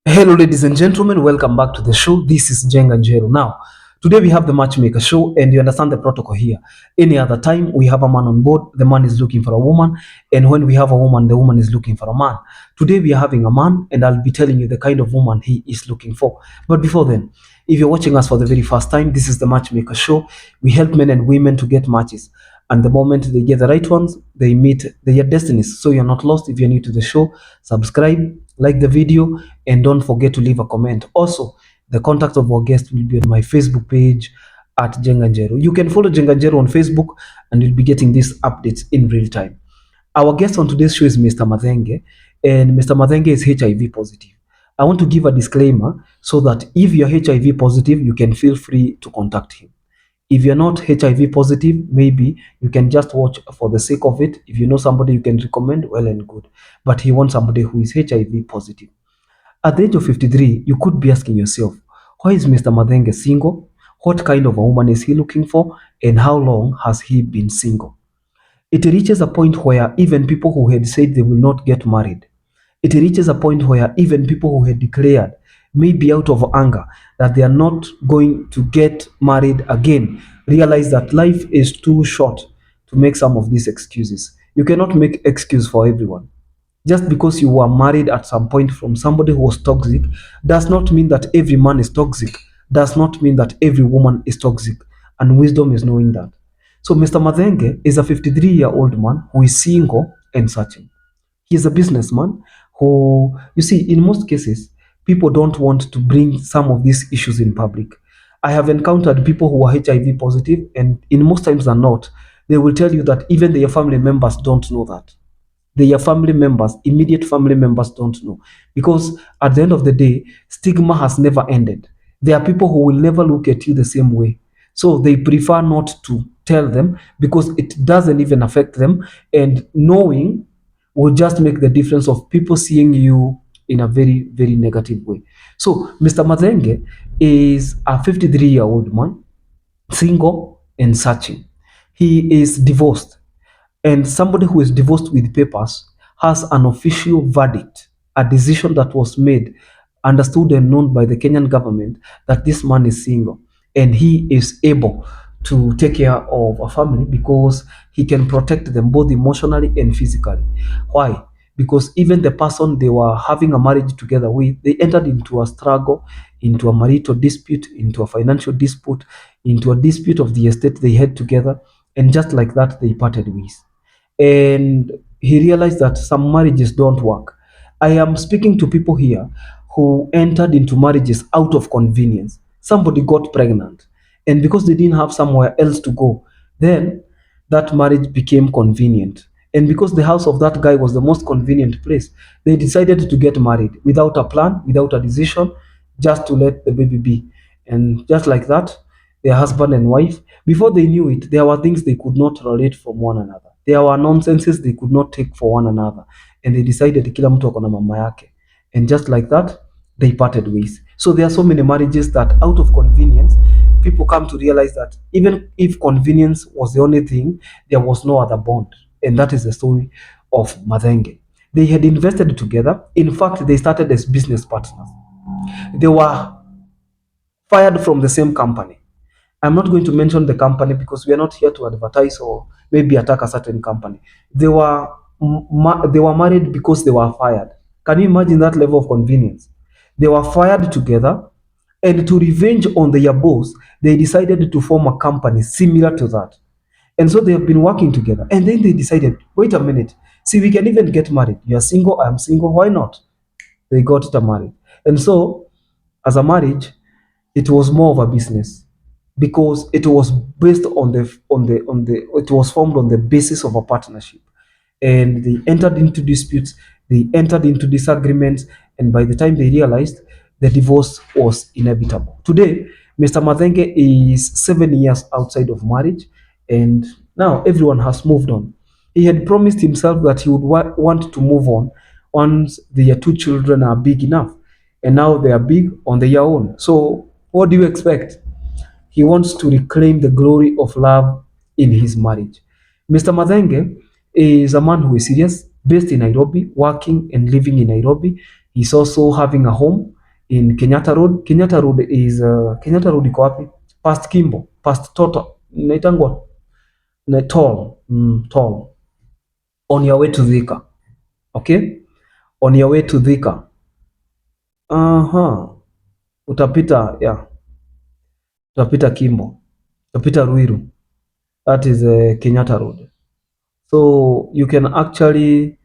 Hello, ladies and gentlemen. Welcome back to the show. This is Jenga Njero. Now, today we have the Matchmaker show, and you understand the protocol here. Any other time we have a man on board, the man is looking for a woman, and when we have a woman, the woman is looking for a man. Today we are having a man, and I'll be telling you the kind of woman he is looking for. But before then, if you're watching us for the very first time, this is the Matchmaker show. We help men and women to get matches. And the moment they get the right ones, they meet their destinies. So you're not lost. If you're new to the show, subscribe, like the video, and don't forget to leave a comment. Also, the contact of our guest will be on my Facebook page at Jenganjero. You can follow Jenganjero on Facebook and you'll be getting these updates in real time. Our guest on today's show is Mr. Madhenge, and Mr. Madhenge is HIV positive. I want to give a disclaimer so that if you're HIV positive, you can feel free to contact him. If you're not HIV positive, maybe you can just watch for the sake of it. If you know somebody you can recommend, well and good. But he wants somebody who is HIV positive. At the age of 53, you could be asking yourself, why is Mr. Madhenge single? What kind of a woman is he looking for? And how long has he been single? It reaches a point where even people who had said they will not get married, it reaches a point where even people who had declared, maybe out of anger, that they are not going to get married again, realize that life is too short to make some of these excuses. You cannot make excuse for everyone. Just because you were married at some point from somebody who was toxic does not mean that every man is toxic, does not mean that every woman is toxic. And wisdom is knowing that. So Mr. Madhenge is a 53-year-old man who is single and searching. He is a businessman who, you see, in most cases, people don't want to bring some of these issues in public. I have encountered people who are HIV positive, and in most times than not, they will tell you that even their family members don't know that. Their family members, immediate family members, don't know. Because at the end of the day, stigma has never ended. There are people who will never look at you the same way. So they prefer not to tell them because it doesn't even affect them. And knowing will just make the difference of people seeing you in a very, very negative way. So Mr. Mazenge is a 53-year-old man, single and searching. He is divorced, and somebody who is divorced with papers has an official verdict, a decision that was made, understood and known by the Kenyan government that this man is single and he is able to take care of a family because he can protect them both emotionally and physically. Why? Because even the person they were having a marriage together with, they entered into a struggle, into a marital dispute, into a financial dispute, into a dispute of the estate they had together, and just like that, they parted ways. And he realized that some marriages don't work. I am speaking to people here who entered into marriages out of convenience. Somebody got pregnant, and because they didn't have somewhere else to go, then that marriage became convenient. And because the house of that guy was the most convenient place, they decided to get married without a plan, without a decision, just to let the baby be. And just like that, their husband and wife, before they knew it, there were things they could not relate from one another. There were nonsenses they could not take for one another. And they decided kila mtu ako na mama yake. And just like that, they parted ways. So there are so many marriages that out of convenience, people come to realize that even if convenience was the only thing, there was no other bond. And that is the story of Madhenge. They had invested together. In fact, they started as business partners. They were fired from the same company. I'm not going to mention the company because we are not here to advertise or maybe attack a certain company. They were they were married because they were fired. Can you imagine that level of convenience? They were fired together, and to revenge on their boss, they decided to form a company similar to that. And so they have been working together. And then they decided, wait a minute, see, we can even get married. You are single, I am single, why not? They got married. And so, as a marriage, it was more of a business because it was based on the it was formed on the basis of a partnership, and they entered into disputes, they entered into disagreements, and by the time they realized, the divorce was inevitable. Today Mr. Madhenge is 7 years outside of marriage, and now everyone has moved on. He had promised himself that he would want to move on once their two children are big enough, and now they are big on their own. So what do you expect? He wants to reclaim the glory of love in his marriage. Mr. Madhenge is a man who is serious, based in Nairobi, working and living in Nairobi. He's also having a home in Kenyatta Road. Kenyatta Road is Kenyatta Road iko wapi? Past Kimbo, past Total, inaitangwa na toll, toll, on your way to Thika. Okay, on your way to Thika. Aha, utapita yeah, utapita Kimbo, utapita Ruiru. That is Kenyatta Road. So you can actually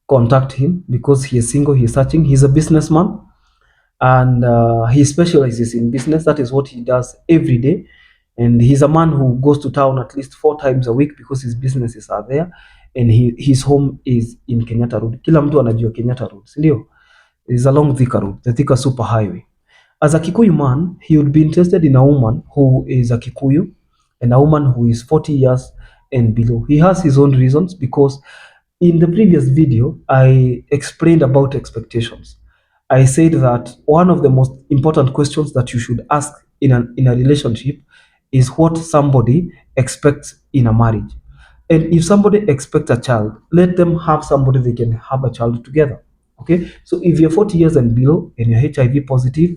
contact him because he is single, he is searching, he's a businessman, and he specializes in business. That is what he does every day. And he's a man who goes to town at least 4 times a week because his businesses are there, and his home is in Kenyatta Road. Kila mtu anajua Kenyatta Road, si ndio? Is along Thika Road, the Thika Super Highway. As a Kikuyu man, he would be interested in a woman who is a Kikuyu and a woman who is 40 years and below. He has his own reasons because in the previous video, I explained about expectations. I said that one of the most important questions that you should ask in a relationship is what somebody expects in a marriage. And if somebody expects a child, let them have somebody they can have a child together. Okay, so if you're 40 years and below and you're HIV positive,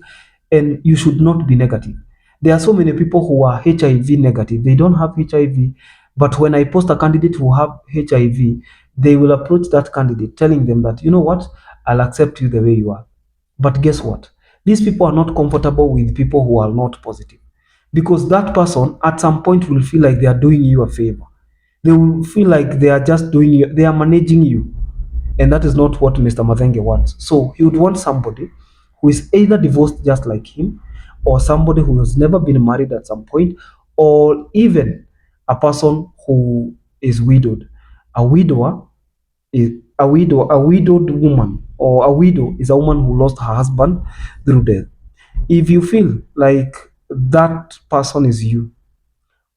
and you should not be negative. There are so many people who are HIV negative. They don't have HIV, but when I post a candidate who have HIV, they will approach that candidate telling them that, you know what, I'll accept you the way you are. But guess what? These people are not comfortable with people who are not positive, because that person at some point will feel like they are doing you a favor. They will feel like they are just doing you, they are managing you. And that is not what Mr. Mathenge wants. So he would want somebody who is either divorced just like him, or somebody who has never been married at some point, or even a person who is widowed. A widower is a widowed woman, or a widow is a woman who lost her husband through death. If you feel like that person is you,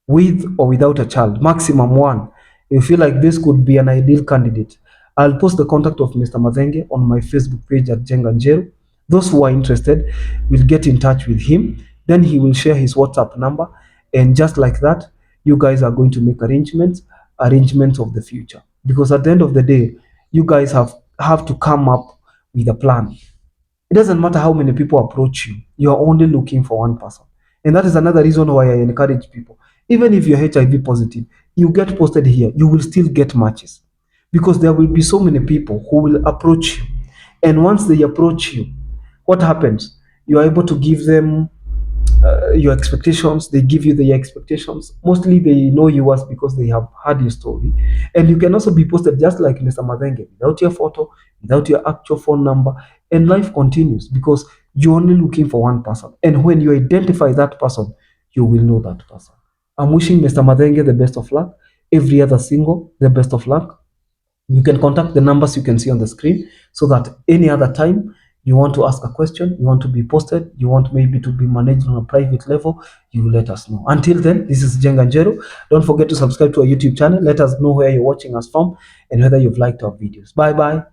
with or without a child, maximum one, you feel like this could be an ideal candidate, I'll post the contact of Mr. Mathenge on my Facebook page at Jenga Njeru. Those who are interested will get in touch with him. Then he will share his WhatsApp number. And just like that, you guys are going to make arrangements of the future. Because at the end of the day, you guys have to come up with a plan. It doesn't matter how many people approach you, you're only looking for one person. And that is another reason why I encourage people. Even if you're HIV positive, you get posted here, you will still get matches. Because there will be so many people who will approach you. And once they approach you, what happens? You are able to give them your expectations. They give you their expectations. Mostly they know you as because they have heard your story. And you can also be posted just like Mr. Madenge, without your photo, without your actual phone number, and life continues because you're only looking for one person. And when you identify that person, you will know that person. I'm wishing Mr. Madenge the best of luck. Every other single, the best of luck. You can contact the numbers you can see on the screen so that any other time you want to ask a question, you want to be posted, you want maybe to be managed on a private level, you let us know. Until then, this is Jenga Njeru. Don't forget to subscribe to our YouTube channel. Let us know where you're watching us from and whether you've liked our videos. Bye bye.